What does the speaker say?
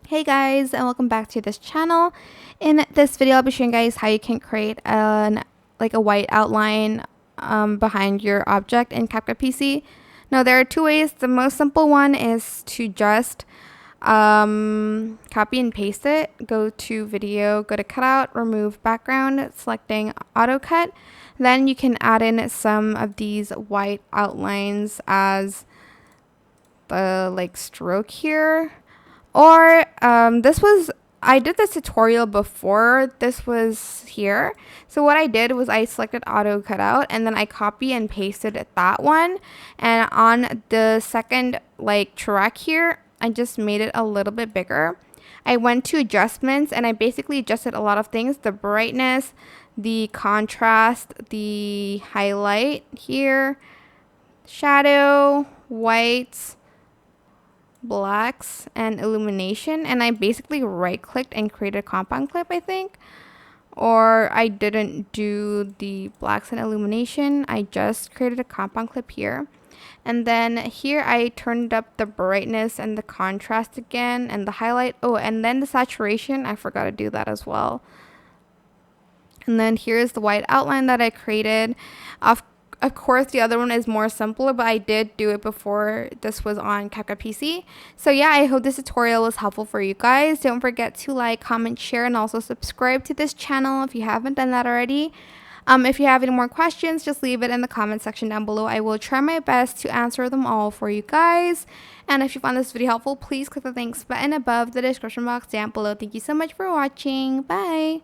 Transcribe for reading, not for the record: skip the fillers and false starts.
Hey guys, and welcome back to this channel. In this video, I'll be showing you guys how you can create a white outline behind your object in CapCut PC. Now, there are two ways. The most simple one is to just copy and paste it. Go to video, go to cutout, remove background, selecting auto cut. Then you can add in some of these white outlines as the stroke here. Or I did this tutorial before this was here. So what I did was I selected auto cutout and then I copy and pasted that one. And on the second track here, I just made it a little bit bigger. I went to adjustments and I basically adjusted a lot of things: the brightness, the contrast, the highlight here, shadow, whites, blacks, and illumination. And I basically right clicked and created a compound clip, I think. Or I didn't do the blacks and illumination, I just created a compound clip here. And then here I turned up the brightness and the contrast again and the highlight. Oh, and then the saturation, I forgot to do that as well. And then here's the white outline that I created. Of course, the other one is more simpler, but I did do it before this was on CapCut PC. So yeah, I hope this tutorial was helpful for you guys. Don't forget to like, comment, share, and also subscribe to this channel if you haven't done that already. If you have any more questions, just leave it in the comment section down below. I will try my best to answer them all for you guys. And if you found this video helpful, please click the thanks button above the description box down below. Thank you so much for watching. Bye!